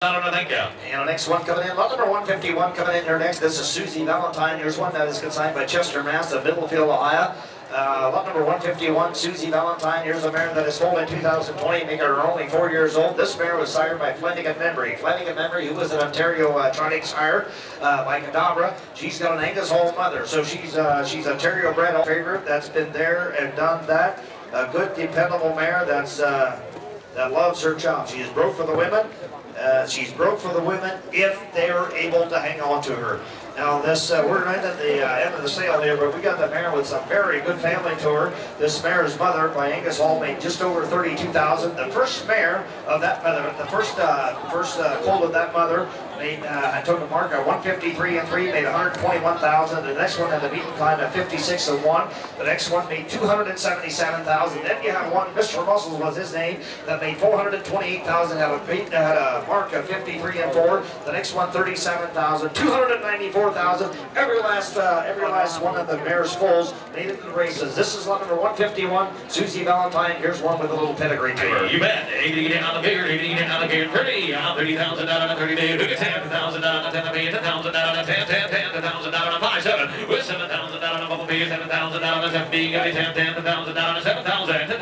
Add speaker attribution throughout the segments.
Speaker 1: Thank you.
Speaker 2: And the next one coming in, lot number 151 coming in here next. This is Susie Valentine. Here's one that is consigned by Chester, Mass. of Middlefield, Ohio. Lot number 151, Susie Valentine. Here's a mare that is foaled in 2020, making her only 4 years old. This mare was sired by Flanagan Memory. Flanagan Memory, who was an Ontario Trotting sire by Cadabra. She's got an Angus Hall mother, so she's Ontario bred favorite. That's been there and done that. A good, dependable mare that loves her job. She is broke for the women. She's broke for the women if they're able to hang on to her. Now we're right at the end of the sale here, but we got the mare with some very good family to her. This mare's mother by Angus Hall made just over $32,000. The first mare of that mother, the first colt of that mother made, I took a mark at 153 and 3, made $121,000. The next one had a beaten climb at 56 and 1. The next one made $277,000. Then you have one, Mr. Muscles was his name, that made $428,000. Had a mark of 53 and 4. The next one, $37,000. $294,000. Every last one of the mare's foals made it to the races. This is lot number 151, Susie Valentine. Here's one with a little pedigree to her.
Speaker 1: You bet. 80 on the figure, 80 on the figure, 30 on 30,000 down on 30 days. 10,000 down on 10, 10,000 down on 10, 10,000 down on 5, 7. With 7,000 down on a bubble fee, 7,000 down on a 7 being gonna be 10,000 down on a 7,000, 10,000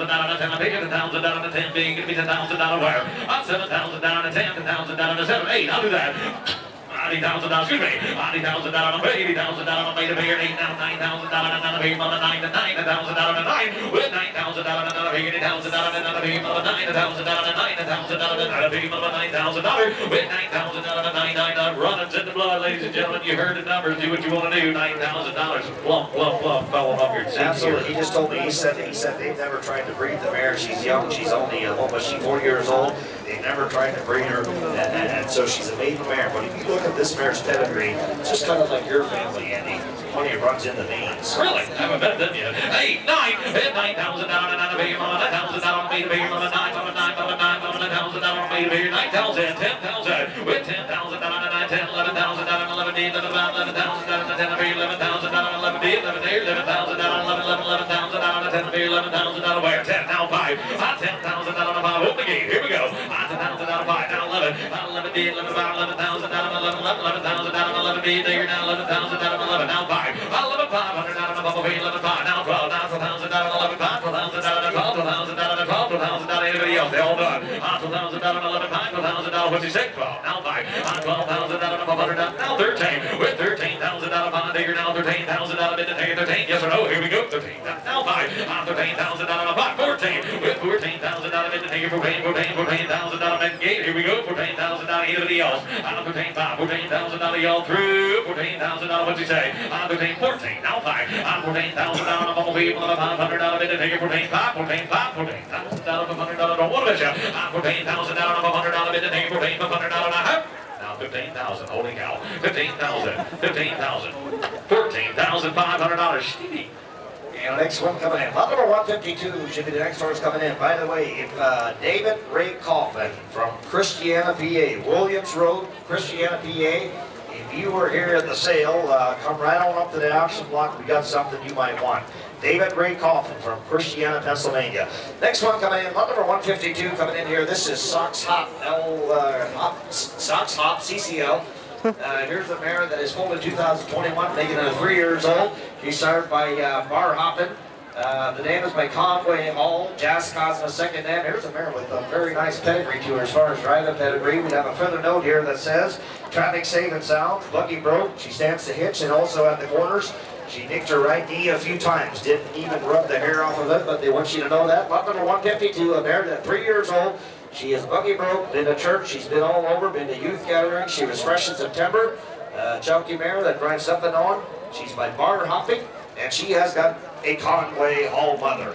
Speaker 1: down on a 10 big, 10,000 down on a 10 being gonna be 10,000 down on where? On 7,000 down on a 10, 10,000 down on a 7, 8. I'll do that. $90,000, excuse me, $90,000 on $80,000 on made a bigger 8, now $9,000 on a big on a 9, $9,000 on a 9, with $9,000 on a big $8,000 on a big on a 9,000 on a 9,000 on a big on a $9,000 with $9,000 on a 9,900 runnings in the blood, ladies and gentlemen. You heard the numbers. Do what you want to do. $9,000. Plump, falling off your seat.
Speaker 2: Absolutely. He just told me. He said they've never tried to breed the mare. She's young. She's only almost 4 years old. They've never tried to breed her, and so she's a maiden mare. But if you look at this mare's pedigree, it's just kind of like your family, Andy. Plenty of runs in the veins.
Speaker 1: Really? I haven't bet them yet. 8, 9, and $9,000 down and a baby on $9,000 made a baby on a 9, on a 9, on a 9, on a $9,000 made a baby 9,000, 10,000 with $10,000 down and 9, 10, 11,000 down and 11 D, 11,000 down and 10, 11,000 down and 11 D, 11 A, 11,000 down and 11,000 down and 10, 11,000 down and where? 10, now 5, 10,000 down and 5. Open the gate. Here we go. 10,000 down and 5, now 11, 11 D, 11,000 down and 11,000 down and 11 D. There now 11,000 down and 11, now 5. 11,500 down and a bubble fee, 11,500, now 12, now 12,000 down and 11,500, 12,000 down and 12, 12,000 down and 12, 12,000 down. Anybody else? They all done. 12,000 down and 11,500, 12,000 down. What's he say? 12, now 5. 12,000 down and 100 down, now 13. With 13,000 down and 5, digger now 13,000 down and 13. Yes or no? Here we go. 13. Now 5. 13,000 down and 5. 14. With 14,000 down and 14,000 down and gate. Here we go. 14,000 down. Anybody else? 14,000 down y'all through. 14,000 down. What's he say? 14. Now 5. 14,000 down a bubble fee, 500 down a bit to take it. 14,500, 14,000 down a $100. Don't want to bet you. 14,000 down a $100 bit to take it. 14,500 down and a half. Now 15,000. Holy cow. 15,000. 15,000. $14,500. Stevie.
Speaker 2: And the next one coming in. Lot number 152 should be the next horse coming in. By the way, if David Ray Coffin from Christiana, PA, Williams Road, Christiana, PA. If you were here at the sale, come right on up to the auction block. We got something you might want. David Ray Coffin from Christiana, Pennsylvania. Next one coming in, lot number 152 coming in here. This is Sox Hop, Sox Hop, CCL. Here's a mare that is foaled in 2021, making her 3 years old. She's sired by Bar Hoppin. The name is by Conway Hall. Jazz causing a second name. Here's a mare with a very nice pedigree to her as far as driving pedigree. We have a further note here that says, traffic safe and sound, buggy broke. She stands to hitch and also at the corners. She nicked her right knee a few times. Didn't even rub the hair off of it, but they want you to know that. Lot number 152, a mare that's 3 years old. She is buggy broke, been to church, she's been all over, been to youth gatherings. She was fresh in September. Chunky mare that drives something on. She's by bar hopping, and she has got a Conway Hall mother.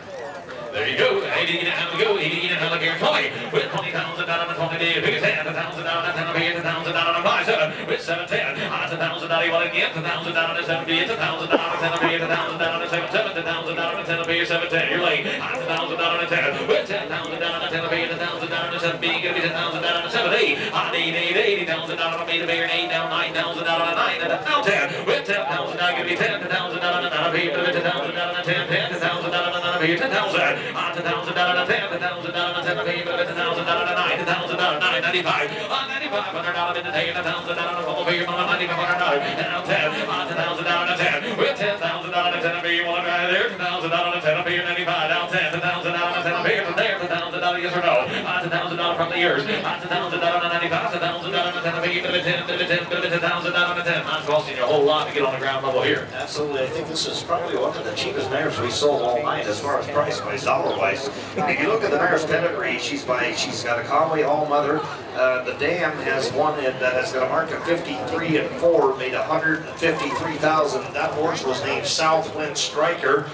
Speaker 1: There you go. 80 and a go. 80 and a gear 20. With 20,000 down on a 20 day. 10,000 down on a 10 day. 10,000 down on a 5 7. With 710. 10,000 down. You want to get 10,000 down on a 7 day. 10,000 down on a 10 day. 10,000 down on a 7 7. 10,000 down on a 10 day. 710. You're late. 10,000 down on a 10. With 10,000 down on a 10 day. 10,000 down on a 7 B. Gonna be 10,000 down on a 7 8. 80,000 down on a beta bear. 8 down. 9,000 down on a 9. And now 10. With 10,000 down. Gonna be 10,000 down on a 9. 10,000 down on a 10. 10,000 down on a $10,000, $10,000, $10,000, $10,000, $10,000, $9,000, $995, $9,500 in the day, $1,000 for the $1,500, now $10,000, $10,000, with $10,000, $10,000, you want to try there, $10,000, $10,000, $95, now $10,000, $10,000 there, $10,000, yes or no, $10,000 from the years, $10,000, $95, $10,000, $10,000, $10,000, not costing you a whole lot to get on the ground level here.
Speaker 2: Absolutely. I think this is probably one of the cheapest mares we sold all night as far as price-wise, dollar-wise. If you look at the mare's pedigree, she's got a Conway Hall mother. The dam has one that has got a mark of 53 and 4, made 153,000. That horse was named Southwind Striker.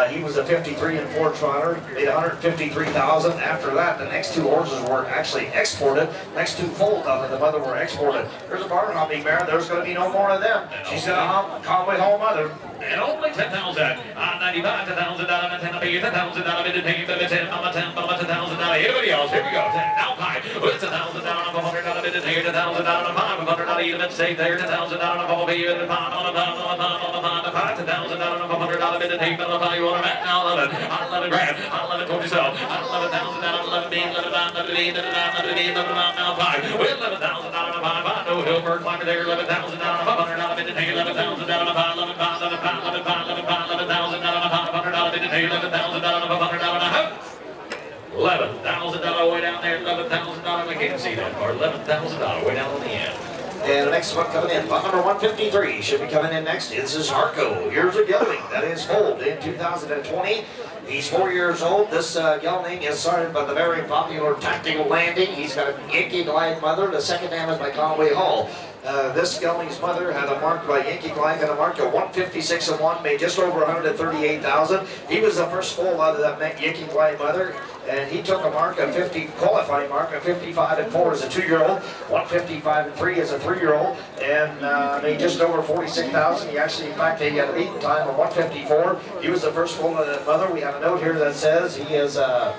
Speaker 2: He was a 53 and 4 trotter, made 153,000. After that, the next two horses were actually exported. Next two foals out of the mother were exported. There's a barn hopping mare. There's going to be no more of them. She's got a Conway Hall mother.
Speaker 1: And only $10,000, $95, $10,000, $10,000, $10,000, everybody else, here we go, now $5, it's $1,000, $500, bid it here, $1,000, $500, even safe there, $10,000, $500, bid it, $500, bid it, $500, you want to bet, now $11 grand, $11 for yourself, $11,000, $11 bean, $11 bean, now $5, with $11,000, $5, no hill bird climber there, $11,000, $500, bid it here, $11,000, $5, $11,000, $11,000, $11,000 way down there, $11,000. I can't see that part. $11,000 way down on the end.
Speaker 2: And the next one coming in, lot number 153 should be coming in next. This is Harco. Here's a gelding that is foaled in 2020. He's 4 years old. This gelding is started by the very popular Tactical Landing. He's got a Yankee Glide mother. The second name is by Conway Hall. This gelding's mother had a mark by Yankee Glide, had a mark of 156 and 1, made just over 138,000. He was the first foal out of that Yankee Glide mother, and he took a mark of 50, qualifying mark of 55 and 4 as a 2-year-old, 155 and 3 as a 3-year-old, and made just over 46,000. He actually, in fact, he got a beaten time of 154. He was the first foal of that mother. We have a note here that says he is a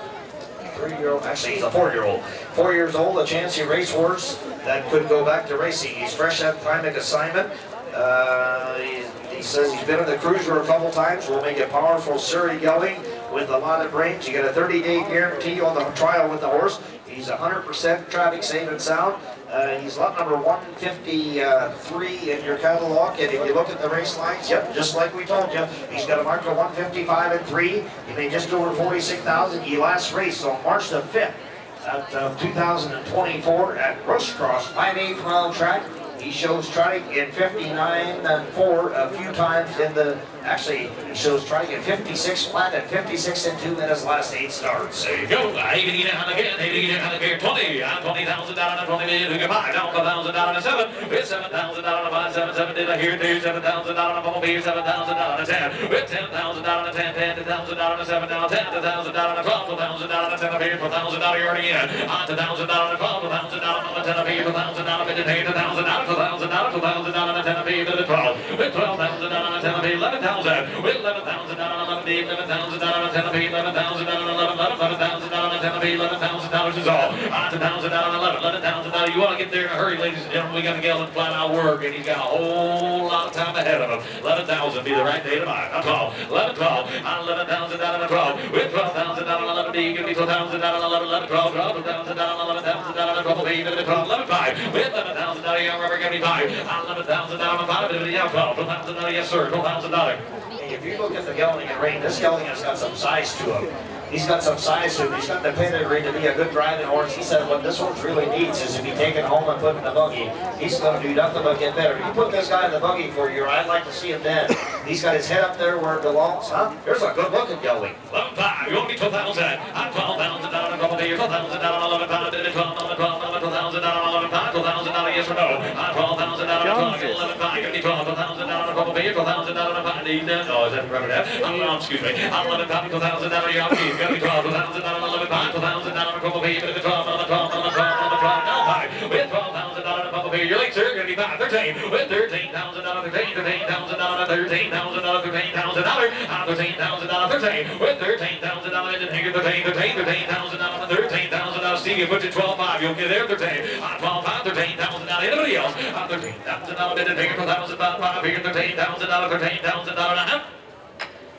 Speaker 2: 3-year-old, actually he's a 4-year-old. 4 years old, a Chancy racehorse that could go back to racing. He's fresh out of thymic assignment. He says he's been in the cruiser a couple times. We'll make a powerful Surrey gelding with a lot of brains. You get a 30-day guarantee on the trial with the horse. He's 100% traffic safe and sound. He's lot number 153 in your catalog, and if you look at the race lines, yep, just like we told you, he's got a mark of 155 and 3. He made just over 46,000. He last raced on March the 5th of 2024 at Rush Cross, 5/8 mile track. He shows trotting in 59 and 4 a few times in the, actually, he shows trotting in 56 flat and 56 in 2 in his last 8 starts.
Speaker 1: There you go. 80 and again, 80 and again, 20, $20,000, 20 million, $5, down $1,000, 7, with $7,000, 5, 7, 7, did I hear two, $7,000, 4, $7,000, 10, with $10,000, 10, $10,000, 7, now $10,000, 12,000, 10, $4,000, you're already in, $10,000, 12,000, 10, $4,000, $1,000, $1,000, $12,000, 10, $11,000, with $12,000, 10, $11,000, with $11,000, 11,000, 10, $11,000 is all. $11,000, you want to get there in a hurry, ladies and gentlemen. We got a gelding flat out work, and he's got a whole lot of time ahead of him. 11,000 be the right day to buy. Not 12. 11, 12. 11,000 down on 12. With 12,000 down on 11 D, give me 12,000 down on 11, 11, 12, 12,000 down on 11,000 down on 12 B, 12, 11, 5. With 11,000 down, young rubber, give me 5. 11,000 down on 5, give me 12. 12,000 down, yes sir, $12,000.
Speaker 2: If you look at the gelding in ring, this gelding has got some size to him. He's got some size to him. He's got the pedigree to be a good driving horse. He said what this horse really needs is to be taken home and put in the buggy. He's going to do nothing but get better. You put this guy in the buggy for a year, I'd like to see him then. He's got his head up there where it belongs, huh? Here's a good looking gelding.
Speaker 1: 11,500, you want me 12,000? I'm 12,000 down on 12, 12,000 down on 11,500, 12,000 down on 11,500, 12,000 yes or no? I'm 12,000 down on 12, 11,500, give me 12,000 down on 12, 12,000 down on 5, no, is that remember that? Excuse me. I'm 11,500, 12,000 down on your keys, give me 12,000 down on 11,500, 12,000 down on 12, 12, 12, now 5, with 12,000 down on 12, you're late, sir, give me 5, 13, with 13,000 down on 13, 13,000 down on 13,000 down on $13,000, 13, with 13,000 down on 13,000 down on 13,000, Steve, you put you 12,500, you'll get there, 13, 12,500, 13,000 down, anybody else, $13,000, bid it, 12,000, 5, here, $13,000, $13,000,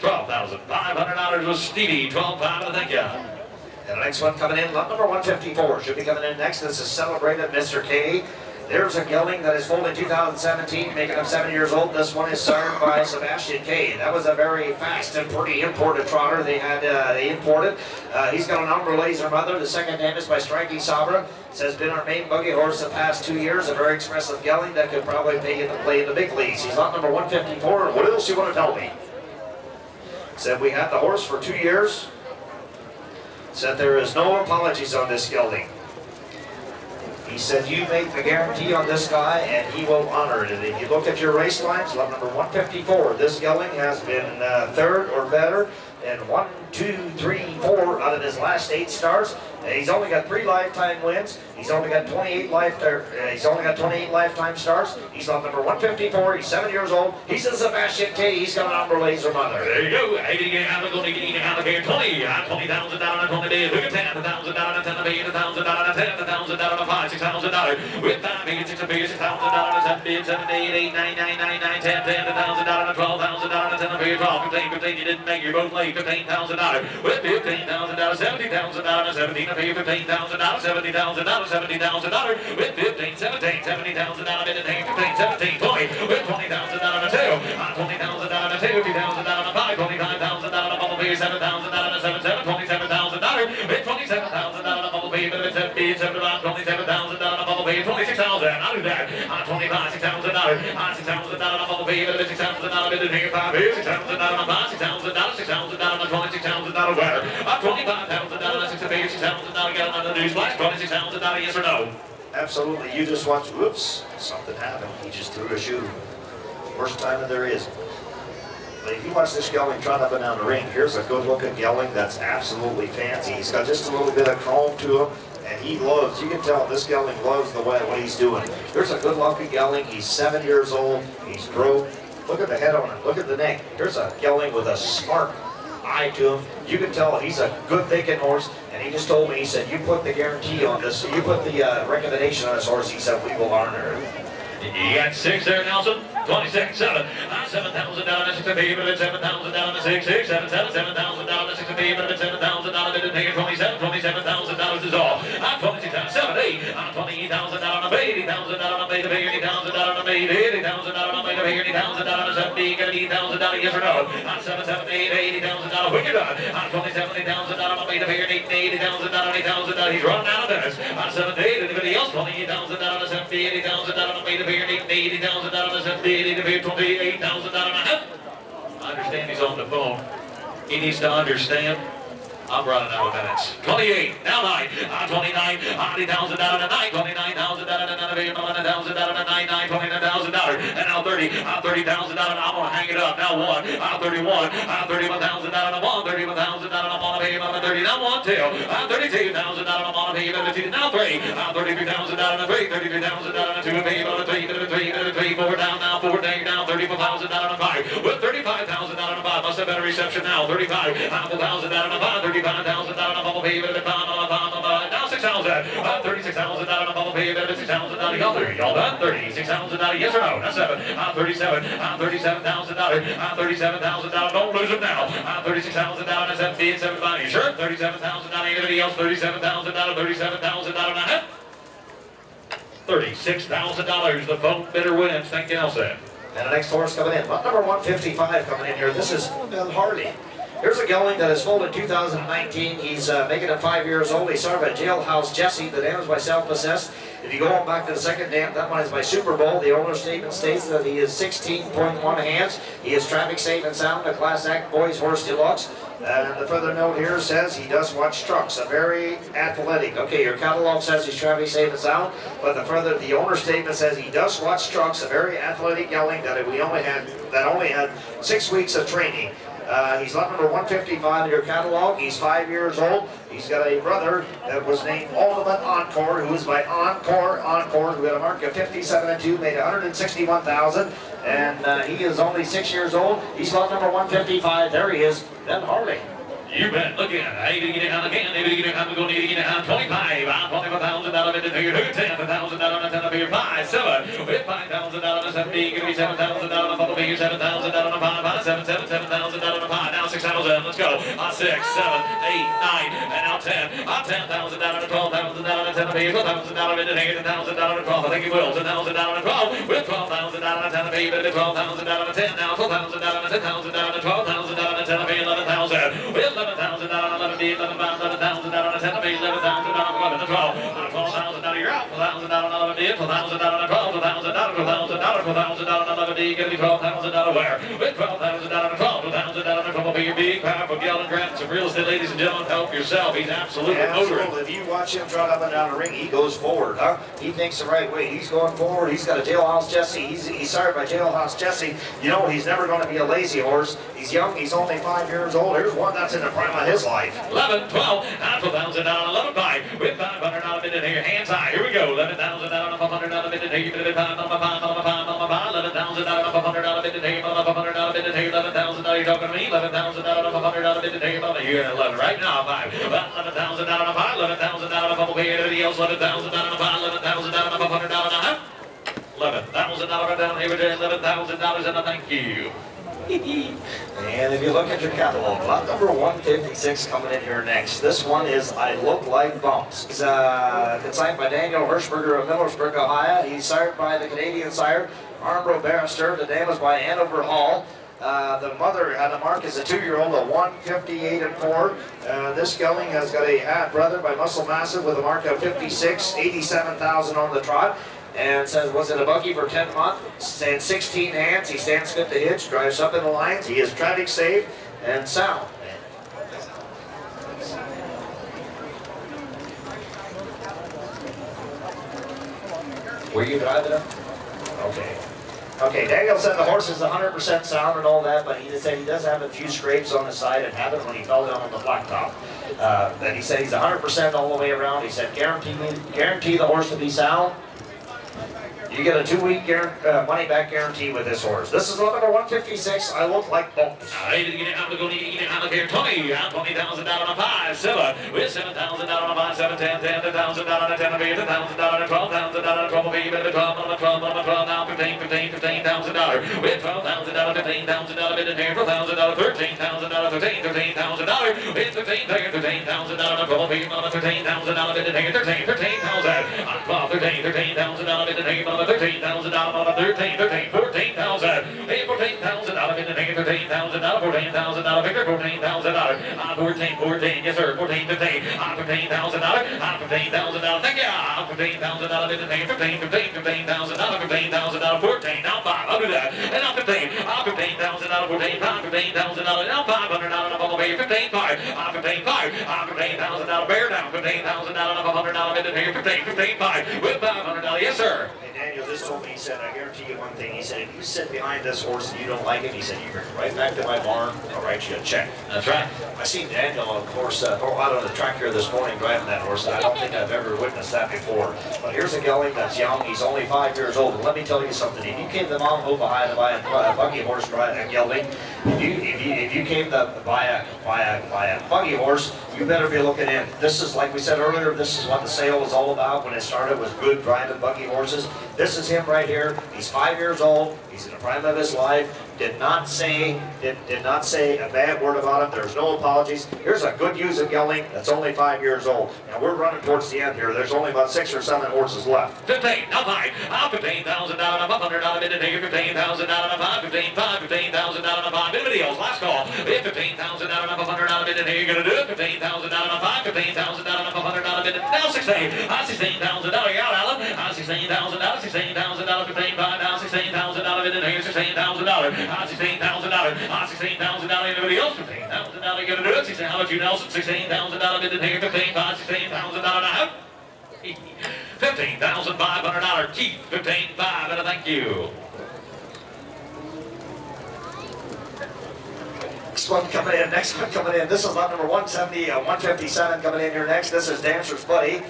Speaker 1: $12,500 was Stevie. 12,500. Thank you.
Speaker 2: And the next one coming in, lot number 154 should be coming in next. This is Celebrated Mr. K. There's a gelding that is foaled in 2017, making him 7 years old. This one is sired by Sebastian K. That was a very fast and pretty imported trotter they imported. He's got an Umber Laser mother. The second name is by Striking Sabra. Has been our main buggy horse the past 2 years. A very expressive gelding that could probably play in the big leagues. He's lot number 154. What else you want to tell me? Said we had the horse for 2 years. Said there is no apologies on this gelding. He said you make the guarantee on this guy and he will honor it. And if you look at your race lines, lot number 154, this gelding has been third or better in 1, 2, 3, 4 out of his last 8 starts. He's only got 3 lifetime wins. He's only got 28 lifetime starts. He's on number 154. He's 7 years old. He's a Sebastian K. He's got an Umber Laser mother.
Speaker 1: There you go. I'm going to get out of here. $20,000, 20 days. Look at $10,000, 10 million, $1,000, $10,000, $5,000, $6,000. With $5 million, $6 million, $6,000, $7 million, $7 million, $8 million, $9 million, $9 million, $9 million, $10,000, $12,000, $10 million, $12 million, $15 million, you didn't make your boat late. $15,000. With $15,000, $70,000, $17 million, $15,000, $70,000, $70,000. With $15, $17, $70,000, $15, $17, $20. With $20,000 $2. $20,000 $2, $2,000 $5, $25,000 bumblebee, $7,000 $7, $27,000. With $27,000 bumblebee, $7, $27,000 bumblebee, $26,000. I'll do that. $25,000, $6,000 bumblebee, $6,000 5 years, $6,000 5, $6,000, $6,000 $26,000 winner. $25,000, $6,000 get on the news flash, $26,000 yes or no?
Speaker 2: Absolutely. You just watch. Whoops, something happened. He just threw a shoe. Worst time there is. But if you watch this gelding trot up and down the ring, here's a good looking gelding that's absolutely fancy. He's got just a little bit of chrome to him, and he loves, you can tell this gelding loves the way what he's doing. Here's a good looking gelding. He's 7 years old. He's broke. Look at the head on him. Look at the neck. Here's a gelding with a smart eye to him. You can tell he's a good thinking horse, and he just told me, he said, you put the guarantee on this, you put the recommendation on this horse, he said, we will honor it.
Speaker 1: You got 6 there, Nelson. 26, 7. $7,000, 6 a baby, $7,000, 6, 6, 7, 7, $7,000, 6 a baby, $7,000, didn't take it, 27, $27,000 is all. I'm 26, 7, 8. I'm $20,000 a baby, $80,000 a baby, $80,000 a baby, $80,000 a baby, $80,000 a baby, $80,000, yes or no? I'm 7, 7, 8, $80,000. When you're done, I'm $27,000 a baby, $80,000, $80,000. He's running out of minutes. I'm 7, 8. Anybody else? $28,000, $80,000 a baby, $80,000 a baby. $28,000 I understand he's on the phone. He needs to understand. I'm running out of minutes. 28, now 9, 29, $90,000 to 9, $29,000 $11,000 $9, $29,000, and now 30, $30,000. I'm gonna hang it up. Now 1, 31, $31,000 to 1, $31,000 I'm gonna pay him 30. Now 1, 2, $32,000 I'm gonna pay him 2. Now 3, $33,000 to 3, $33,000 to 2, pay him 3, 4 down now, 4 down, $34,000 to 5. With $35,000 to 5, must have been a reception now. 35, $1,000 to 5, $35,000 bubble pay, now 6,000, $36,000 bubble pay, $6,000 y'all done? $36,000, yes or no? Now 7, 37, $37,000, $37,000, don't lose it now. $36,000, that's $7,500, you sure? $37,000, anybody else? $37,000, $37,000, $36,000, the phone bidder wins. Thank you, Nelson.
Speaker 2: And the next horse coming in, number 155 coming in here. This is Bill Hardy. Here's a gelding that is foaled in 2019. He's making it 5 years old. He started by Jailhouse Jesse. The dam is by Self-Possessed. If you go on back to the second dam, that one is by Super Bowl. The owner's statement states that he is 16.1 hands. He is traffic safe and sound, a Class Act Boys Horse Deluxe. And the further note here says he does watch trucks, a very athletic. Okay, your catalog says he's traffic safe and sound, but the owner's statement says he does watch trucks, a very athletic gelding that only had 6 weeks of training. He's lot number 155 in your catalog. He's 5 years old. He's got a brother that was named Ultimate Encore, who is by Encore, who had a mark of 57-2, made $161,000, and he is only 6 years old. He's lot number 155. There he is, Ben Harley.
Speaker 1: You bet. Look in. I need to get it out again. I need to get it out. We're going to need to get it out. 25. $25,000 bid to figure. $10,000 10 figure. 5, 7. With $5,000 7 B. Give me $7,000 bubble figure. $7,000 5, 5, 7, $7,000 5. 6,000. Let's go. 6, 7, 8, 9, and now 10. $10,000 to $12,000 to 10 apiece. $12,000 into here. $10,000 to 12. I think he will. $10,000 to 12. With $12,000 to 10 apiece. $12,000 to 10 now. $12,000 to $10,000 to $12,000 to 10 apiece. $11,000. With $11,000 11 apiece. $11,000 to 10 apiece. $11,000 11 to 12. $12,000 you're out. $12,000 11 apiece. $12,000 to 12. $12,000 $12,000 11 apiece. Give me $12,000 where? With $12,000 to 12. $12,000 to 12. Be your big, powerful gallon grab some real estate, ladies and gentlemen. Help yourself. He's absolutely motoring.
Speaker 2: If you watch him trot up and down the ring, he goes forward, huh? He thinks the right way. He's going forward. He's got a jailhouse Jesse. He's sired by jailhouse Jesse. You know, he's never going to be a lazy horse. He's young. He's only 5 years old. Here's one that's in the prime of his life.
Speaker 1: 11, 12, $12,000, 11 5 with $500 bid in here. Hands high. Here we go. $11,000, $500 bid in here. Give me $5, $11,000, $500 bid in here. $500 bid in here. $11,000. You're talking to me. $11,000, $500 bid in here. About here and 11 right now. $5, $11,000, $5, $11,000, $5 here. Everybody else $11,000, $5, $11,000, $500. $11,000 down here. $11,000 and a thank you.
Speaker 2: And if you look at your catalog, lot number 156 coming in here next. This one is I Look Like Bumps. It's consigned by Daniel Hirschberger of Millersburg, Ohio. He's sired by the Canadian sire, Armbro Barrister. The dam is by Hanover Hall. The mother had a mark as a 2-year-old, a 158 and 4. This gelding has got a half brother by Muscle Massive with a mark of 56, 87,000 on the trot. And says, was it a buggy for 10 months? Stands 16 hands. He stands fit to hitch, drives up in the lines. He is traffic safe and sound. Were you driving him? Okay. Okay, Daniel said the horse is 100% sound and all that, but he said he does have a few scrapes on the side and happened when he fell down on the blacktop. Then he said he's 100% all the way around. He said, guarantee the horse to be sound. You get a 2-week money-back guarantee with this horse. This is lot number 156. I Look Like Bumps.
Speaker 1: $20,000 on a 5, 7, with $7,000 on a 5, 7, 10, $10,000 on a 10, $10,000, $12,000, $12,000, $12, 12, now $15,000, with $12,000, $15,000 bid in here, $12,000, $13,000, $13,000, with $13,000, 12, $13,000 bid in here, $13,000, 12, $13,000 bid in here, $13,000 on a 13, 14,000, $14,000 in the thing, $13,000, $14,000, Victor, $14,000, 14, yes sir, 14, 15, $15,000, $15,000, thank you, $15,000 in the thing, 15,000, $15,000, 14, now 5, I'll do that, and now 15, $15,000, 14, $15,000, now $500, I'm over here, 15, 5, $15,000, bear down, $15,000, $500 in the thing, 15, 5, with $500, yes sir.
Speaker 2: Daniel just told me, he said, I guarantee you one thing. He said, if you sit behind this horse and you don't like it, he said, you bring it right back to my barn, I'll write you a check.
Speaker 1: That's right.
Speaker 2: I seen Daniel, of course, out on the track here this morning driving that horse, and I don't think I've ever witnessed that before. But here's a gelding that's young. He's only 5 years old. And let me tell you something. If you came to Mount Hope Ohio to buy a buggy horse gelding, if you came to buy a buggy horse, you better be looking in. This is, like we said earlier, this is what the sale was all about when it started, was good driving buggy horses. This is him right here. He's 5 years old. He's in the prime of his life. Did not say a bad word about him. There's no apologies. Here's a good used gelding that's only 5 years old. Now we're running towards the end here. There's only about 6 or 7 horses left.
Speaker 1: 15, now 5, $15,000, $500 bid in here, $15,000, 5, 15, 5, $15,000, 5. Anybody else? Last call. $15,000, $500 bid in here. You're gonna do it. $15,000, 5, $15,000, $500 bid in. Now 16, $16,000. You're out, Alan. $16,000, $16,000, 15, 5, now $16,000 bid in here, $16,000. $16,000, $16,000, anybody else? $15,000, you're gonna do it. How about you, Nelson? $16,000 bid in here, 15, 5, $16,000 now. $15,500, Keith, 15, 5, and a thank you.
Speaker 2: Next one coming in. This is lot number 170, 157 coming in here next. This is Dancer's Buddy.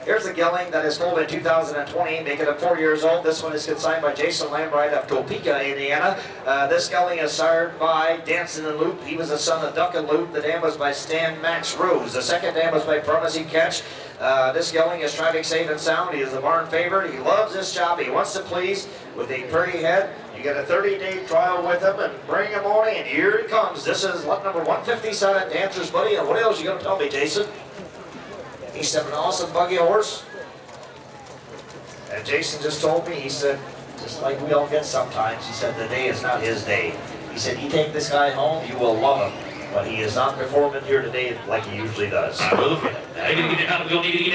Speaker 2: Here's the gelding that is foaled in 2020, making it 4 years old. This one is consigned by Jason Lambright of Topeka, Indiana. This gelding is sired by Dancing and Loop. He was the son of Duck and Loop. The dam was by Stan Max Rose. The second dam was by Promising Catch. This gelding is traffic safe and sound. He is the barn favorite. He loves this job. He wants to please with a pretty head You get a 30-day trial with him and bring him on in. Here he comes. This is lot number 157, Dancer's Buddy. And what else you going to tell me, Jason? He's an awesome buggy horse. And Jason just told me, he said, just like we all get sometimes, he said, the day is not his day. He said, you take this guy home, you will love him. But he is not performing here today like he usually does.
Speaker 1: I will get it. I need to get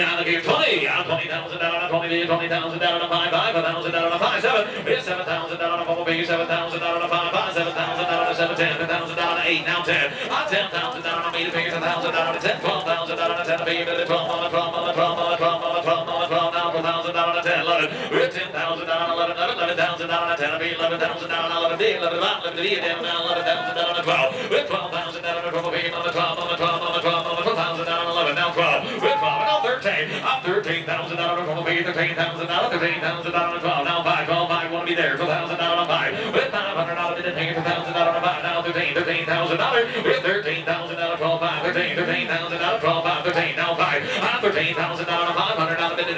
Speaker 1: out of here. 20. Out 20,000 down on 20, 20,000 down on 5, 5,000 down on 5, 7. It's 7,000 down on 4, 7,000 down on 5, 5, 7,000 down on 7, 10,000 down on 8, now 10. 10,000 down on 8, 10,000 down on 10, 12,000 down on 10, 12 on 12 on 12 on 12 on 12 on 12, now 12,000 down on 10, 11. With 10,000 down on 11, 11,000 down on 10, 11,000 down on 11, 11, 11, down now 11,000 down on 12. With 12,000 down on 12, on the 12, on the 12, on the 12, on the 12,000 down on 11, now 12. With 12, now 13. Up 13,000 down on 12, 13,000 down on 13,000 down on 12, now 5, 12, 5, want to be there, 12,000 down on 5. With 500 out of it, 2,000 down on 5, now 13, $13,000. With 13,000 down on 12, 5, 13, 13,000 down on 12, 5, 13, now 5. 13,000 down on 500 out of it, 5,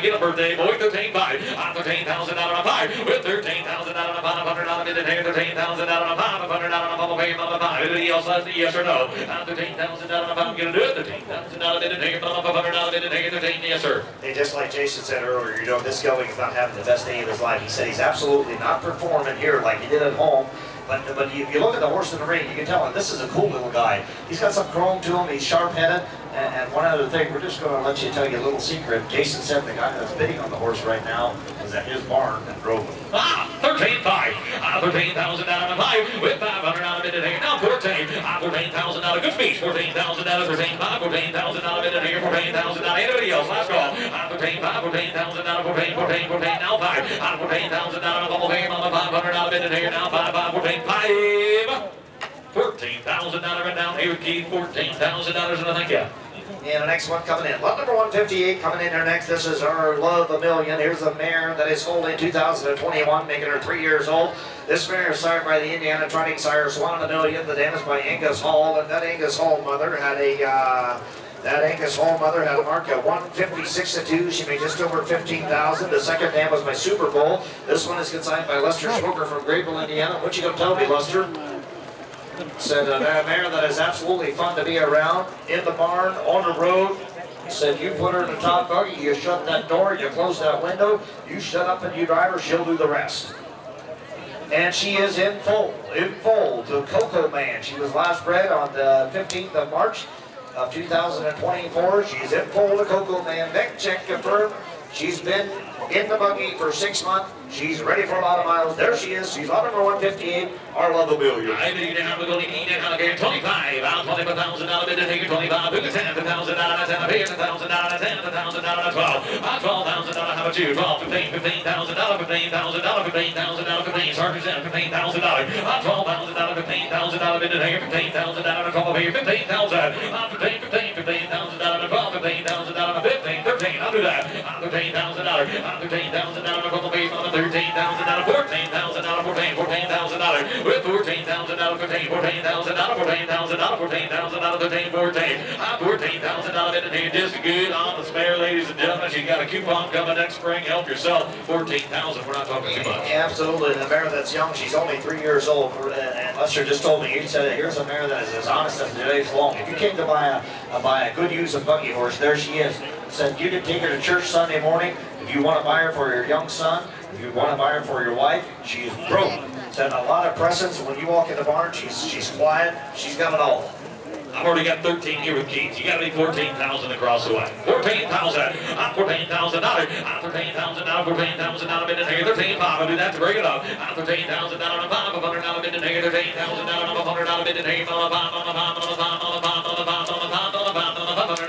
Speaker 1: get a birthday boy, 13, 5. 13,000 down on 5. With 13,000 down on 500 out of it, 13,000 down on 500 out on 5. Anybody else has the yes or no? 13,000 down on 5, I'm going to do it. 13,000 out of it, 500 out of it, 13, yes sir.
Speaker 2: Hey, just like Jason said earlier, you know, this gelding is not having the best day of his life. He said he's absolutely not performing here like he did at home. But you look at the horse in the ring, you can tell him this is a cool little guy. He's got some chrome to him, he's sharp-headed. And one other thing, we're just going to let you tell you a little secret. Jason said the guy that's bidding on the horse right now is at his barn and drove him.
Speaker 1: 13,500. 13,000 down on 5. With 500 out of it today. Now 14. 14,000 out of good speech. 14,000 out of 13,500. 14,000 out of it today. 14,000 out of anybody else. Last call. 14,500. 14,000 out of 14. 14. Now 5. 14,000 out of 500 out of it today. Now 5. 14. 5. 14,000 out of it down here, Keith. $14,000 and I thank you.
Speaker 2: And the next one coming in. Lot number 158 coming in there next. This is our Love a Million. Here's a mare that is foaled in 2021, making her 3 years old. This mare is sired by the Indiana Trotting sire Swan a Million. The dam is by Angus Hall, and that Angus Hall mother had a mark at 156-2. She made just over 15,000. The second dam was by Super Bowl. This one is consigned by Lester Schmucker from Grapeville, Indiana. What you gonna tell me, Lester? Said a mare that is absolutely fun to be around, in the barn, on the road. Said you put her in the top buggy, you shut that door, you close that window, you shut up and you drive her, she'll do the rest. And she is in foal to Coco Man. She was last bred on the 15th of March of 2024. She's in foal to Coco Man. Neck check confirmed. She's been in the buggy for 6 months. She's ready for a lot of miles. There she is. She's lot number 158. Our Love a Million.
Speaker 1: I believe down, we're going to need it out again. 25, out 25,000 out of it, take 25, took 10,000 out of 10, 10,000 out of 10, 10,000 out of 12, 12,000 out of how about you? 12, 15, 15,000 out of 15,000 out of 15,000 out of 15, Sergeant's at 15,000 out of 12,000 out of 15,000 out of it, take 15,000 out of 12, 15,000, 15,000 out of 12, 15,000 out of 15, 13, I'll do that. 13,000 out of 13,000 out of 12, 13,000 out of 14,000 out of 14, 14,000 out of with 14,000 out of 15, 14,000 out of 14,000 out of 14,000 out of 15, 14, 14,000 out of it, and just good on the spare, ladies and gentlemen. You got a coupon coming next spring. Help yourself. 14,000. We're not talking too much.
Speaker 2: Yeah, absolutely. The mare that's young, she's only 3 years old. And Lester just told me, he said, here's a mare that is as honest as the day's long. If you came to buy a good use of buggy horse, there she is. Said you can take her to church Sunday morning. If you want to buy her for your young son, if you want to buy her for your wife, she's broke. Said a lot of presence. When you walk in the barn, she's quiet. She's got it all.
Speaker 1: I've already got 13 here with Keith. You got to be 14,000 across the way. 14,000. I'm 14,000 out. I'm 13,000 out. 14,000 out of it. 13,500. I'll do that to break it up. I'm 13,000 out of 500 out of it. 13,000 out of 100 out of it. 500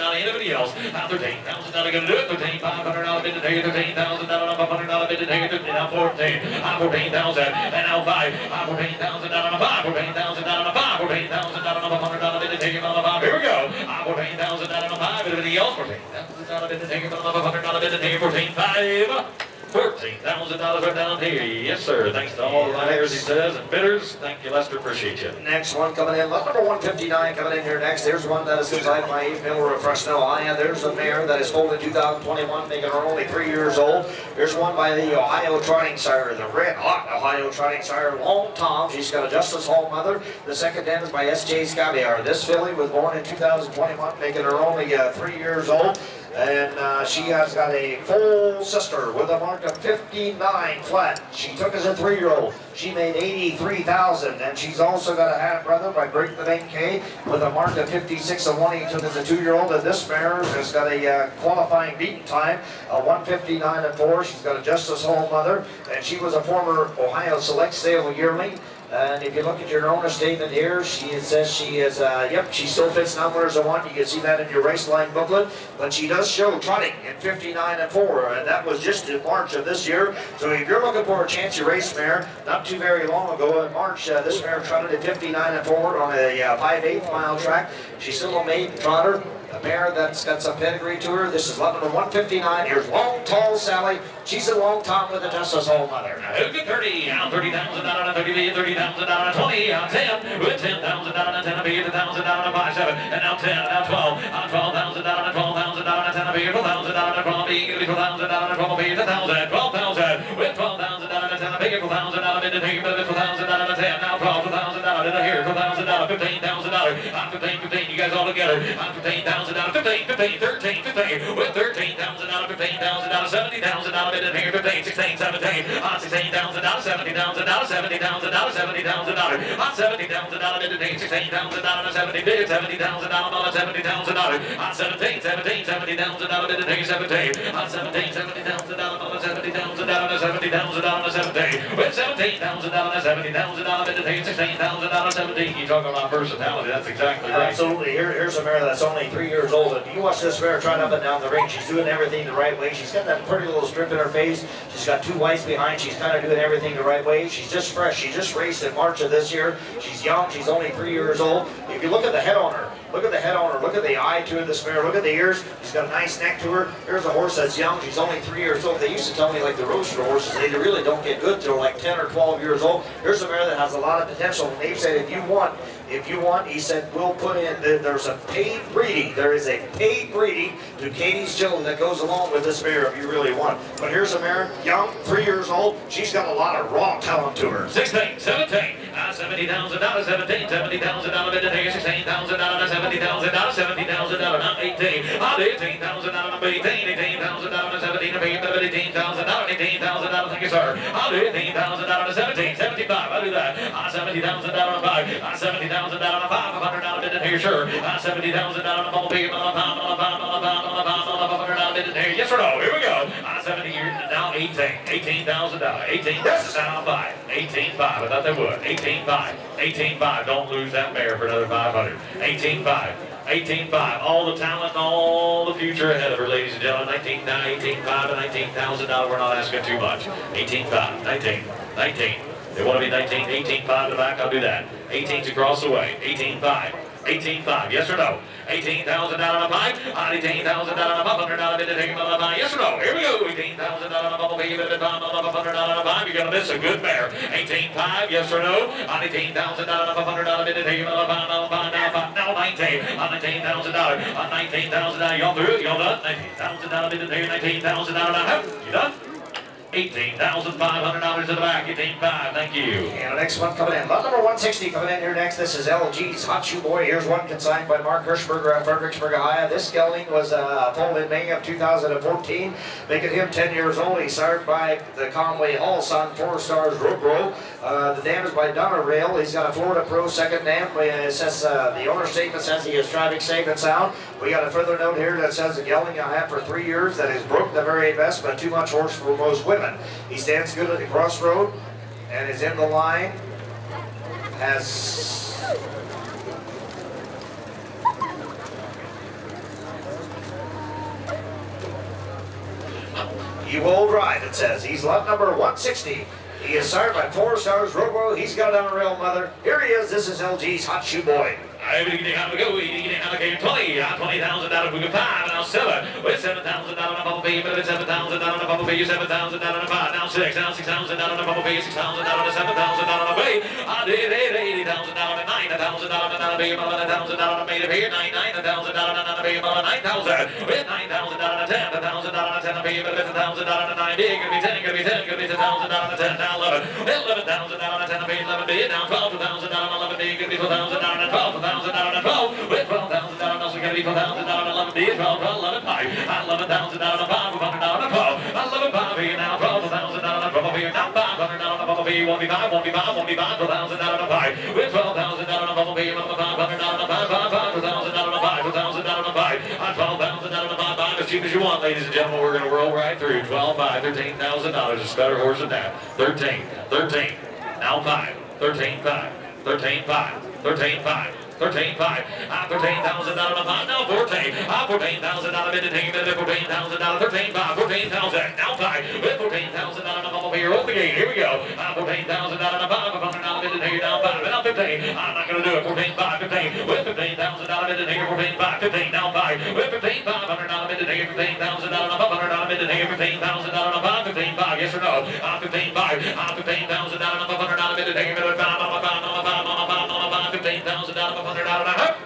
Speaker 1: out of anybody else. 13,000 out of going to do it. 13,500 out of it. 13,000 out of 500 out of it. Now 14. I'm 14,000. And now 5. I'm 14,000 out of 5. 14,000 out of 5. 14,000 out of 100 out of it. Here we go. 14,000 out of 5. Everybody else 14,000 out of it. 100 out of it. 14,500. $14,000 right down here. Yes, sir. Thanks to all the riders, he says, and bidders. Thank you, Lester. Appreciate you.
Speaker 2: Next one coming in, lot number 159 coming in here next. There's one that is consigned by 8 Miller of Fresno, Ohio. There's a mare that is foaled in 2021, making her only 3 years old. There's one by the Ohio Trotting sire, the red hot Ohio Trotting sire, Long Tom. She's got a Justice Hall mother. The second den is by S.J. Scaviar. This filly was born in 2021, making her only 3 years old. And she has got a full sister with a mark of 59 flat. She took as a 3-year-old. She made 83,000, and she's also got a half brother by Break the Bank K with a mark of 56 and 1. He took as a 2-year-old, and this mare has got a qualifying beaten time of 159 and 4. She's got a Justice Hall mother, and she was a former Ohio Select Sale yearling. And if you look at your owner statement here, she says she is, she still fits numbers of 1. You can see that in your race line booklet. But she does show trotting in 59 and 4, and that was just in March of this year. So if you're looking for a chance race mare, not too very long ago in March, this mare trotted at 59 and 4 on a 5/8 mile track. She's still a maiden trotter. A mare that's got some pedigree to her. This is lot number 159. Here's Long Tall Sally. She's a Long Tom with a Justice Hall mother.
Speaker 1: Good 30, on $30,000, 30, $30,000, 20, on 10, with $10,000, 10, $1,000, 5, 7, and now 10, now 12, on $12,000, 12,000, 10, $12,000, 12, $12,000, 12, $1,000, 12,000, with $12,000, 10, $12,000, in the name of $12,000, 10, now $12,000, in the here, $12,000, $15,000, on 15, 15, you guys all together, on $15,000, 15, 15, 13, 15, with $13,000, $15,000, $70,000, in here, 15, 16, 17, on $16,000, $70,000, $70,000, $70,000, on $70,000, in the name, $16,000, 70, bid, $70,000, $70,000, on 17, 17, $70,000, in the name, 17, on 17, $70,000, $70,000, $70,000, 17, with $17,000, $70,000, in the name, $16,000, 17. You talk about versatility, that's exactly right.
Speaker 2: Absolutely. Here's a mare that's only 3 years old, and you watch this mare trot up and down the ring. She's doing everything the right way. She's got that pretty little strip in her face. She's got 2 whites behind. She's kind of doing everything the right way. She's just fresh. She just raced in March of this year. She's young. She's only 3 years old. If you look at the head on her, look at the head on her. Look at the eye to this mare. Look at the ears. She's got a nice neck to her. Here's a horse that's young. She's only 3 years old. They used to tell me like the roaster horses, they really don't get good till like 10 or 12 years old. Here's a mare that has a lot of potential. And Dave said, if you want, he said, we'll put in, there's a paid breeding. There is a paid breeding to Katie's Joe that goes along with this mare if you really want. But here's a mare, young, 3 years old. She's got a lot of raw talent to her.
Speaker 1: 16, 17, $70,000, 17, $70,000, bid, $16,000, $70,000, $70,000, not 18, on $18,000, 18, $18,000, 17, $18,000, $18,000, thank you, sir. I'll do $18,000, 17, 75, I'll do that. On $70,000, 5, on $70,000, $500 bid, here, sure. On $70,000, bubble beam, yes or no, here we go. On 70 years, now 18,000, 18,000, 5, 18,5, I thought they would. 18,5, 18,5, don't lose that mare for another 500. 18,5. 18.5, all the talent, all the future ahead of her, ladies and gentlemen. 18.5 to $19,000. We're not asking too much. 18.5, 19. They want to be 19, 18.5 to the back. I'll do that. 18's across the way. 18.5. 18.5, yes or no? $18,000 a pipe, $18,000 a $500 bid to take a pipe, yes or no? Here we go, $18,000 a bubble baby bid to $500 a pipe. You're gonna miss a good mare. 18.5, yes or no? $18,000 a $500 bid to take a pipe, now 19, $19,000, $19,000. Y'all through it? Y'all done? $19,000 bid to take $19,000. You done? $18,500 to the back, 18.5, thank you.
Speaker 2: And the next one coming in, lot number 160 coming in here next. This is LG's Hot Shoe Boy. Here's one consigned by Mark Hirschberger at Fredericksburg, Ohio. This gelding was foaled in May of 2014, making him 10 years old. He's sired by the Conway Hall son, 4 Stars Roadbro. The dam is by Dunner Rail. He's got a Florida Pro second dam. It says the owner statement says he is driving safe and sound. We got a further note here that says the gelding I have for 3 years that is broke the very best, but too much horse for most women. He stands good at the crossroad and is in the line. Has you will drive, it says. He's lot number 160. He is sired by 4 Stars Roadbro. He's got it on a rail mother. Here he is. This is LG's Hot Shoe Boy.
Speaker 1: Everything out to go, eating out of game 20, $20,000 we can 5, now 7, with $7,000 on a bumblebee, but it's $7,000 on a bumblebee, $7,000 on a 5, now 6, now $6,000 on a bumblebee, $6,000 on a $7,000 on a bay, I did $80,000 on a 9, $1,000 on a bay, $11,000 on a made of here, $9,000 on a bay, $9,000, with $9,000 on a 10, $1,000 on a 10, a bay, but it's $1,000 on a 9, big, gonna be 10, gonna be 10, gonna be $1,000 on a 10, now 11, $11,000 on a 10, a bay, 11 big, now 12, $1,000 on 11 big, gonna be $12,000 on a 12, $1,000 on a 12, with $12,000 also gonna be $12,000 on 11 big, 12, 11, 5, $11,000 on a 5, $500 on a 12, 11, 5 here now, $12,000 on a 12 here now, $500 on a bumblebee, won't be 5, won't be 5, won't be 5, $12,000 on a 5, with $12,000 on a bumblebee, $500 on a 5, $500 on a 5, $1,000 on a 5, $12,000 on a 5, 5 as cheap as you want, ladies and gentlemen, we're gonna roll right through, 12, 5, $13,000, it's a better horse than that, 13, now 5, 13, 5, 13, 5, 13, 5, 13, 5, $13,000 on a 5, now 14, $14,000 bid to take it, $14,000, 13, 5, 14,000, now 5, with $14,000 on a bumblebee, here, open the gate, here we go, $14,000 on a 5, $500 bid to take it, now 5, now 15, I'm not gonna do it, 14, 5, 15, with $15,000 bid to take it, 14, 5, 15, now 5, with 15, $500 bid to take it, $15,000 on a $500 bid to take it, $15,000 on a 5, 15, 5, yes or no, 15, 5, $15,000 on a $500 bid to take it, $5, on a 5, on a 5, on a 5, on a 5, $15,000, $500 on a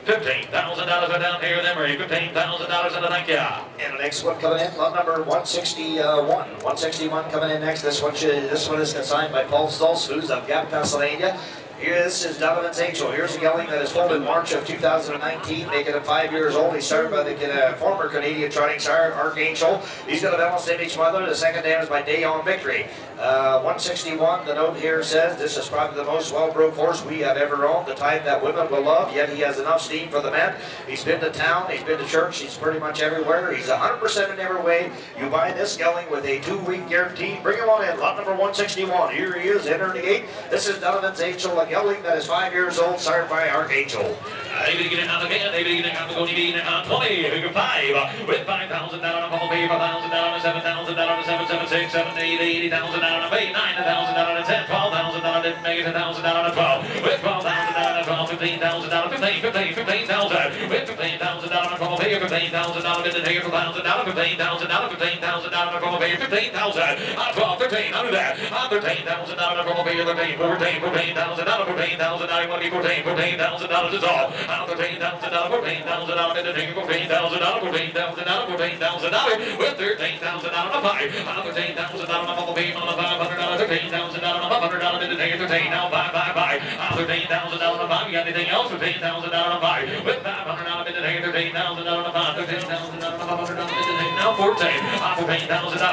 Speaker 1: $15,000 are down here, then we're $15,000 and a thank you.
Speaker 2: And the next one coming in, lot number 161. 161 coming in next. This one is consigned by Paul Stolz, who's of Gap, Pennsylvania. Here, this is Donovan's Angel. Here's a gelding that is foaled in March of 2019, making him 5 years old. He's started by the former Canadian trotting sire, Archangel. He's got a balanced image mother. The second dam is by Day on Victory. 161, the note here says, this is probably the most well-broke horse we have ever owned, the type that women will love, yet he has enough steam for the men. He's been to town, he's been to church, he's pretty much everywhere. He's 100% in every way. You buy this gelding with a 2-week guarantee. Bring him on in, lot number 161. Here he is, entering the gate. This is Donovan's Angel, a gelding that is 5 years old, sired by Archangel.
Speaker 1: Able to get it on again, able to get it on the go, need it on 20, figure 5, with $5,000 on a bumblebee, $5,000 on a $7,000 on a 7, 7, 6, 7, 8, $80,000 on a 8, $9,000 on a 10, $12,000 didn't make it, $10,000 on a 12, with $12,000 on a 12, $15,000, 15, $15,000, with $15,000 on a bumblebee, $15,000 didn't take it, $4,000, $15,000, $15,000 on a bumblebee, $15,000, on 12, 13, under that, on $13,000 on a bumblebee, 13, $14,000, $14,000, I want to be $14,000 is all. $14,000, $14,000, bid to take it, $14,000, $14,000, with $13,000 on a 5, $13,000 on a bumblebee, on a $500, $13,000 on a $500, bid to take it, 13, now 5, $13,000 on a 5, you got anything else? $13,000 on a 5, with $500, bid to take it, $13,000 on a 5, $13,000 on a $500, bid to take it, now 14, $14,000,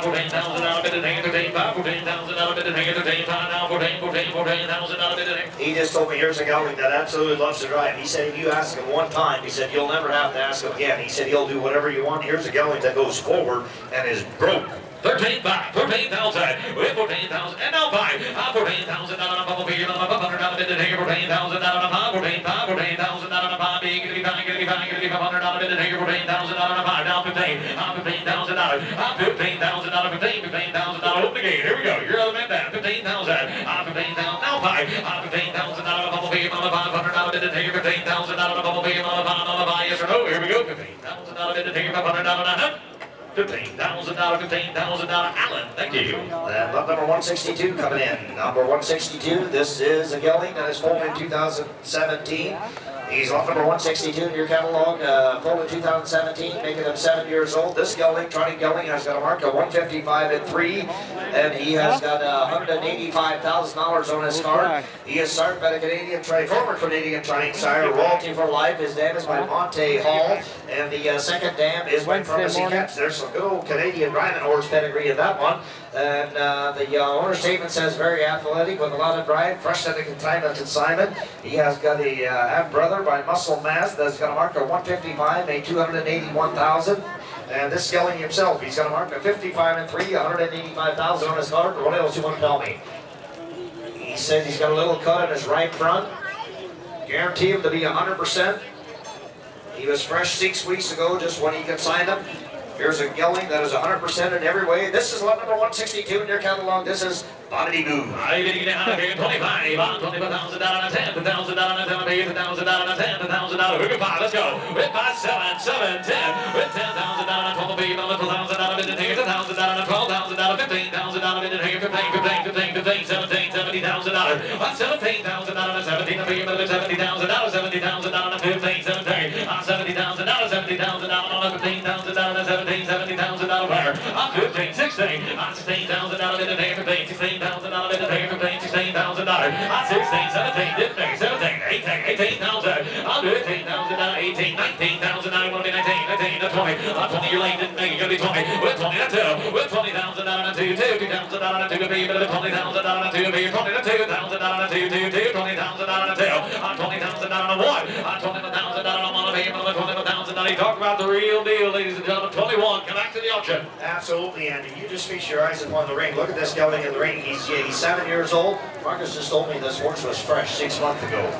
Speaker 1: $14,000, bid to take it, 13, 5, $14,000, bid to take it, 13, 5, now 14,000 bid to take it.
Speaker 2: He just told me here's a gelding that absolutely loves to drive. He said if you ask him one time, he said you'll never have to ask him again. He said he'll do whatever you want. Here's a gelding that goes forward and is broke.
Speaker 1: 13, 5, 14,000, with 14,000, and now 5, $14,000 on a bumblebee, on a $500 bid to take it, $14,000 on a 5, 14, 5, $14,000 on a 5, big, gonna be fine, gonna be fine, gonna be $500 bid to take it, $14,000 on a 5, now 15, $15,000, $15,000, 15, $15,000, open the gate, here we go, you're other man down, 15,000, $15,000, now 5, $15,000 on a bumblebee, on a $500 bid to take it, $15,000 on a bumblebee, on a 5, yes or no, here we go, $15,000 bid to take it, $500 on a $15,000, $15,000, Allen, thank you.
Speaker 2: And lot number 162 coming in. Number 162, this is a gelding that is foaled in 2017. He's lot number 162 in your catalog, foaled in 2017, making him 7 years old. This gelding, trotting gelding, has got a mark of 155 and 3, and he has got $185,000 on his card. He is sired by the former Canadian trotting sire, Royalty for Life. His dam is by Monte Hall, and the second dam is by Promising Cats. There's some good old Canadian driving horse pedigree in that one. And the owner's statement says very athletic with a lot of drive, fresh at the time of consignment. He has got a half-brother by Muscle Mass that's got a mark of 155, made $281,000. And this gelding himself, he's got a mark of 55 and 3, 185,000 on his card. What else you want to tell me? He said he's got a little cut in his right front. Guarantee him to be 100%. He was fresh 6 weeks ago, just when he consigned him. Here's a gelding that is 100% in every way. This is lot number 162 in your catalog. This is Bobbity Boo.
Speaker 1: I get down here, 25, on $25,000, $10,000, $10,000, $10,000, $10,000, we can buy, let's go. With 5, 7, 7, 10, with $10,000, 12, $12,000, $1,000 in here, $10,000, $12,000, $15,000 in here, 15, 15, 15, 15, 17, $70,000, $17,000, 17, $70,000, $70,000, 15, 17, $70,000, $70,000, $15,000, 17, $70,000 player, 15, 16, $16,000 in here, 15, 16. $16,000 in the paper, $16,000. I'm 16, 17, 15, 17, 18, 18,000. I'll do it, $18,000, 18, 19,000. I want to be 19, 19, 20. I'm 20, you're late, didn't make it, gonna be 20. With 20, that's 2. With $20,000, 2, $2,000, 2, be, but $20,000, 2, be, $20,000, 2, $2,000, 2, $20,000, 2. I'm $20,000, 1. I'm $21,000, I'm on a payment of $21,000. He talked about the real deal, ladies and gentlemen. 21, come back to the auction.
Speaker 2: Absolutely, Andy. You just feast your eyes upon the ring. Look at this gelding in the ring. He's 7 years old. Marcus just told me this horse was fresh 6 months ago.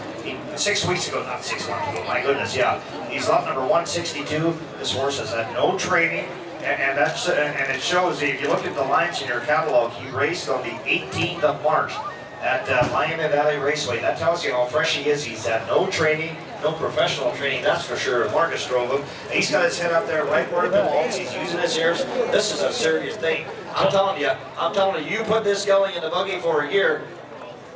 Speaker 2: 6 weeks ago, not 6 months ago. My goodness, yeah. He's lot number 162. This horse has had no training, and it shows. If you look at the lines in your catalog, he raced on the 18th of March at Miami Valley Raceway. That tells you how fresh he is. He's had no training, no professional training, that's for sure. Marcus drove him. And he's got his head up there right where it belongs. He's using his ears. This is a serious thing. I'm telling you, you put this gelding in the buggy for a year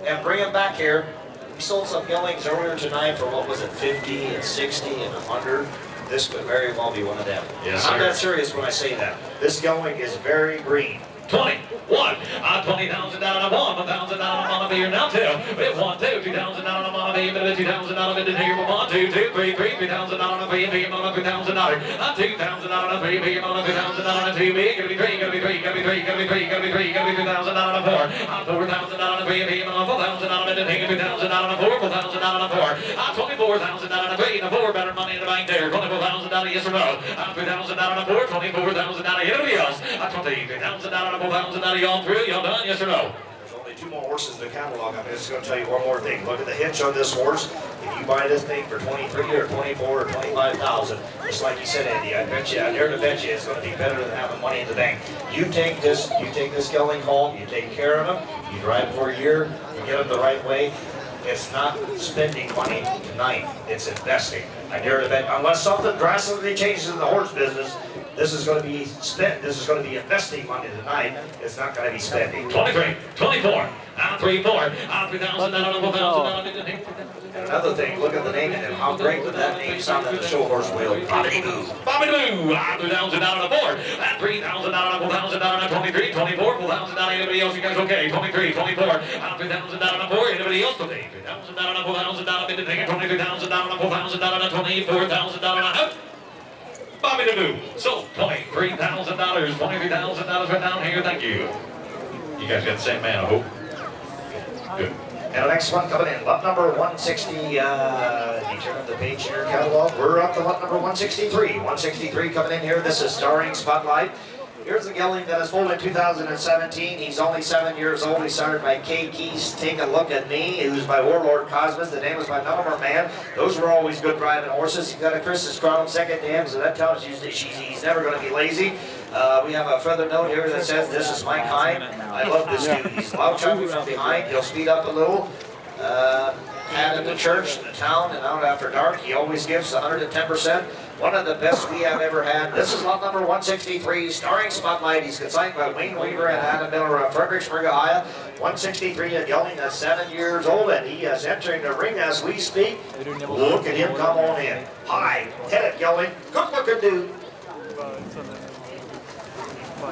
Speaker 2: and bring him back here. We sold some geldings earlier tonight for, what was it, 50 and 60 and 100. This could very well be one of them.
Speaker 1: Yes, sir.
Speaker 2: I'm that serious when I say that. This gelding is very green.
Speaker 1: 21, $20,000, I won $1,000, I'm on a beer now 2. With 1, 2, $2,000, I'm on a beer, but $2,000 in here, 1, 2, 2, 3, $3,000 on a beer, $2,000, $2,000 on a beer, $2,000 on a 2, gotta be 3, gotta be 3, gotta be 3, gotta be 3, gotta be 3, gotta be $2,000 on a 4, $4,000 on a beer, $4,000 in here, $2,000 on a 4, $4,000 on a 4, $24,000 on a 3, and a 4, better money in the bank there, $24,000, yes or no, $3,000 on a 4, $24,000, anybody else, $23,000 $4,000 y'all through, y'all done, yes or no?
Speaker 2: There's only 2 more horses in the catalog. I'm just going to tell you one more thing. Look at the hitch on this horse. If you buy this thing for 23 or 24 or 25,000, just like you said, Andy, I dare to bet you it's going to be better than having money in the bank. You take this gelding home, you take care of him, you drive for a year, you get him the right way. It's not spending money tonight, it's investing. I dare to bet, unless something drastically changes in the horse business, this is going to be spent. This is going to be investing money tonight. It's not going to be spending.
Speaker 1: 23, 24, 3, 4, $3,000, $4,000.
Speaker 2: And another thing, look at the name and how great would that name sound in the show horse wheel. Bobbity Boo.
Speaker 1: Bobbity Boo. $3,000 a 4. $3,000, $4,000, 23, 24, $4,000. Anybody else? You guys okay? 23, 24, $3,000 a 4. Anybody else today? $3,000, $4,000. $23,000, $4,000, $24,000. Bobby the Boo. So $23,000. $23,000 right down here. Thank you. You guys got the same man, I hope. Good.
Speaker 2: And the next one coming in, lot number 160. You turn up the page in your catalog. We're up to lot number 163. 163 coming in here. This is Starring Spotlight. Here's the gelding that was foaled in 2017. He's only 7 years old. He started by Kay Keys. Take a look at me, who's by Warlord Cosmos. The name was by Melbourne Man. Those were always good driving horses. He's got a Chris's Crown second to him, so that tells you that he's never going to be lazy. We have a further note here that says, this is Mike Hine. I love this dude. He's loud chugging from behind. He'll speed up a little. Had in the church, in the town, and out after dark. He always gives 110%. One of the best we have ever had. This is lot number 163, Starring Spotlight. He's consigned by Wayne Weaver and Adam Miller of Fredericksburg, Ohio. 163, a gelding that's 7 years old, and he is entering the ring as we speak. Look at him come on in. High, headed gelding, good looking dude.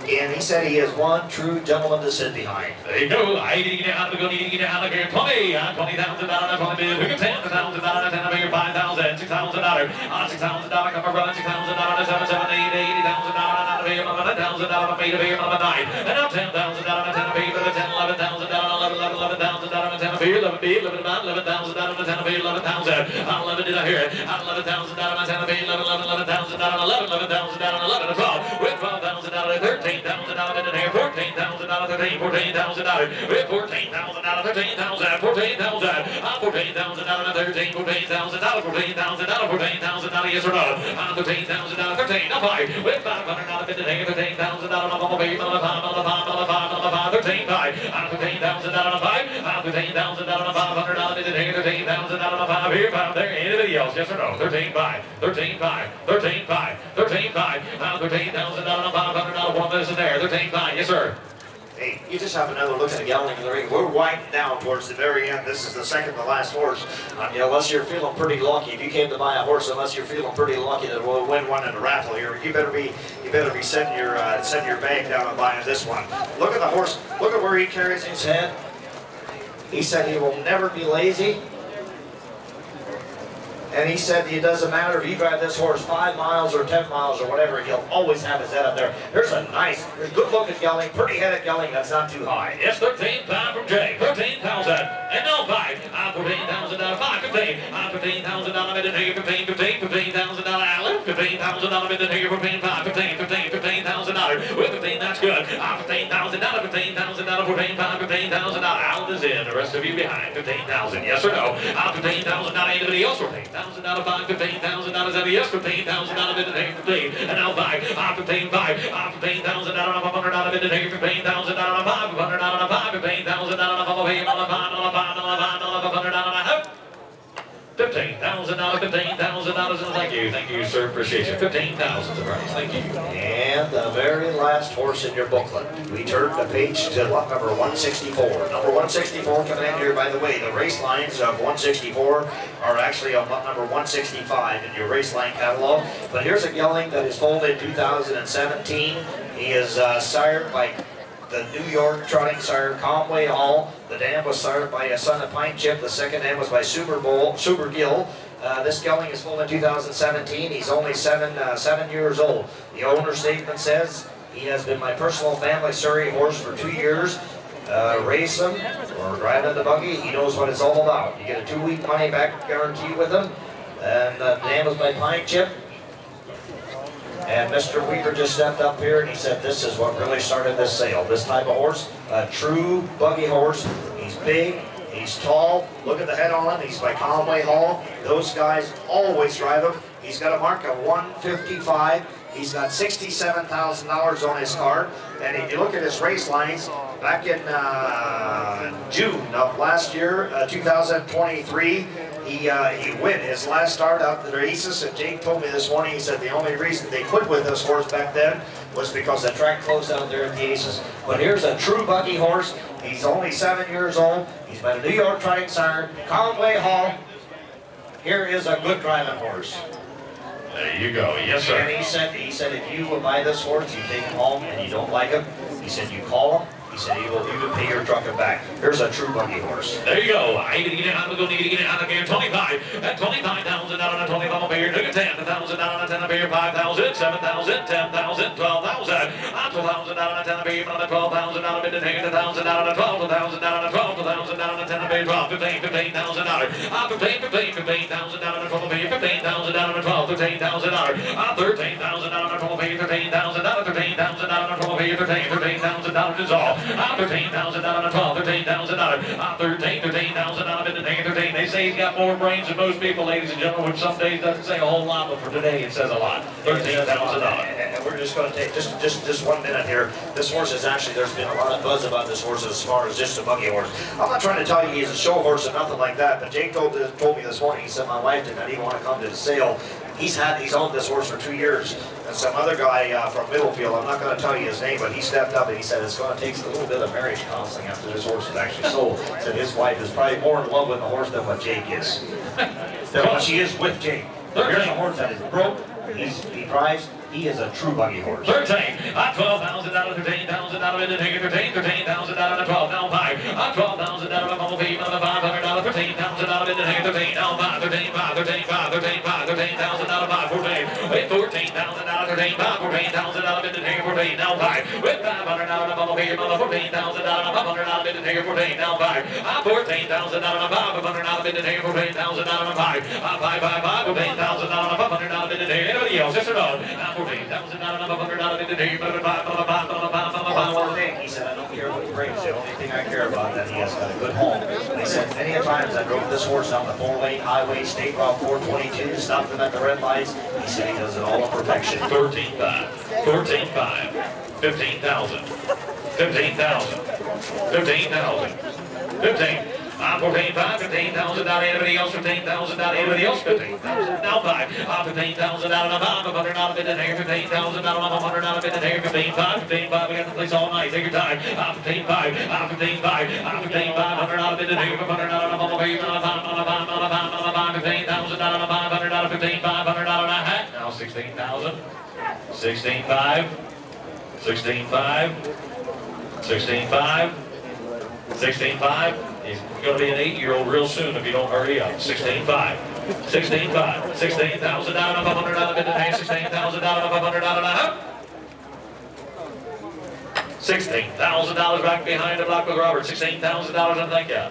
Speaker 2: And he said he is one true gentleman to sit behind.
Speaker 1: There you go. I need to get out of the need to get out of here. $20,000, $20,000, $20,000, $10,000, $5,000, $6,000, $6,000, come around, $6,000, 7, 7, 8, $80,000, $1,000, made a beer, $9, and now $10,000, $10, $11,000, $11,000, $10, beer, $11, beer, $11,000, $10, beer, $11,000, $11, did I hear it? $11,000, $10, beer, $11,000, $11,000, $11,000, $12, with $12,000, $13,000 in here, $14,000, $13,000, $14,000, with $14,000, $13,000, $14,000, $14,000, $13,000, $14,000, $14,000, yes or no? $13,000, 13, no five, with $500 bid today, $13,000 on the baby, on the five, on the five, on the five, on the five, 13, five, $13,000 on the five, $13,000 on the $500 bid today, $13,000 on the five, here, five, there, anybody else, yes or no? 13, five, 13, five, 13, five, 13, five, $13,000 on the $500 one is in there, 13, five, yes sir.
Speaker 2: Hey, you just have another look at the gelding in the ring. We're winding down towards the very end. This is the second to last horse. Unless you're feeling pretty lucky, if you came to buy a horse, unless you're feeling pretty lucky that we'll win one in the raffle here, you better be setting your bag down and buying this one. Look at the horse. Look at where he carries his head. He said he will never be lazy. And he said it doesn't matter if you drive this horse 5 miles or 10 miles or whatever, he'll always have his head up there. There's a nice, good looking gelding, pretty headed gelding that's not too high.
Speaker 1: Yes, 13, 5 from Jay, 13,000, and no 5, $14,000, 5, 15, $15,000 bid in here, 15, $15,000 Allen, $15,000 bid in here, 15, 5, $15,000, with 15, that's good, $15,000, $15,000, 14, 5, $15,000, Allen is in, the rest of you behind, 15,000, yes or no, $15,000, anybody else, 14,000. $5, $15,000 out of yes, $15,000 bid in here, 15, and now 5, $15,000, $500 bid in here, $15,000, $500, $15,000, $15,000, thank you, sir, appreciate you. 15,000 the price, thank you.
Speaker 2: And the very last horse in your booklet. We turn the page to lot number 164. Number 164 coming in here, by the way, the race lines of 164 are actually on lot number 165 in your race line catalog. But here's a gelding that is foaled in 2017. He is sired by the New York Trotting sire Conway Hall. The dam was sired by a son of Pine Chip. The second dam was by Super Gill. This gelding is foaled in 2017. He's only 7 years old. The owner's statement says, he has been my personal family Surrey horse for 2 years. Race him or driving the buggy, he knows what it's all about. You get a 2-week money back guarantee with him. And the dam was by Pine Chip. And Mr. Weaver just stepped up here and he said this is what really started this sale. This type of horse, a true buggy horse. He's big, he's tall. Look at the head on him. He's by Conway Hall. Those guys always drive him. He's got a mark of 155. He's got $67,000 on his card. And if you look at his race lines, back in June of last year, 2023, he win his last start out the races, and Jake told me this morning, he said the only reason they quit with this horse back then was because the track closed out there at the Aces. But here's a true buggy horse. He's only 7 years old. He's by the New York Trotting sire, Conway Hall. Here is a good driving horse.
Speaker 1: There you go, yes sir.
Speaker 2: And he said if you will buy this horse, you take him home and you don't like him, he said you call him. He said he will even pay your truck and back. Here's a true buggy horse.
Speaker 1: There you go. I need to get it out of the need to get it out of here. 25. At $25,000 on a 25 on beer. Look at $10,000 on a 10 a beer. 5,000, 7,000, 10,000, 12,000. On $12,000 on a 10 a beer. On a $12,000 bid to take $1,000 on a 12,000 on a 12,000 on a 10 a beer. 12, 15, $15,000. 15, $15,000 on a 12 beer. $15,000 on a 12, $13,000. $13,000 on a 12 beer. $13,000. $13,000 on a 12 beer. $13,000 is all. $13,000 on a 12, $13,000. $13,000 in the day, 13. They say he's got more brains than most people, ladies and gentlemen, which some days doesn't say a whole lot, but for today it says a lot. $13,000.
Speaker 2: And we're just going to take just 1 minute here. This horse is actually, there's been a lot of buzz about this horse as far as just a buggy horse. I'm not trying to tell you he's a show horse or nothing like that, but Jake told me this morning, he said my wife did not even want to come to the sale. He's owned this horse for 2 years. And some other guy from Middlefield, I'm not going to tell you his name, but he stepped up and he said it's going to take a little bit of marriage counseling after this horse is actually sold. He said his wife is probably more in love with the horse than what Jake is. Than what she is with Jake. Here's a horse that is broke. He drives. He is a true buggy horse.
Speaker 1: 13. $12,000, $13,000 in the ticket. 13,000 out of 12. Now 5. $12,000 on the fee. Another $500. $13,000 in the ticket. 13. Now 5. 13, 5, 13, 5, 13, 5, $13,000 out of 5. 14. With $14,000. 13, 5, $14,000 in the ticket. 14. Now 5. With $500 on the fee. Another $14,000. $500 in the ticket. 14. Now 5. $14,000 out of 500 in the ticket. 14,000 out of 5. 5, 5, 5, $14,000 $500 in the ticket. Anybody else? Yes or no? $14,000 in the day,
Speaker 2: one more thing. He said, I don't care what he brings. The only thing I care about is that he has got a good home. And he said, many a times I drove this horse down the 4-lane highway, State Route 422, stopped him at the red lights. He said he does it all in perfection.
Speaker 1: 13.5, 14.5, 15,000, 15,000, 15,000, 15. 14,500, 15,000 out. Anybody else? 15,000 out. Anybody else? 15,000. Now 5. 15,000 out of 500 out of it in here. 15,000 out of 100 out of it in here. 15,500, 15,500. We got the place all night. Take your time. 15,500, 15,500, 15,500 out of it in here. 500 out of 15,000 out of 500 out of 15,500 out of a hat. Now 16,000. 16,500. 16,500. 16,500. 16.5. He's going to be an 8-year-old real soon if you don't hurry up. 16.5. 16.5. 16,000 out of 100 out of it today. 16,000 out of 100 out of a half. $16,000 back behind the block with Robert. $16,000 and thank you.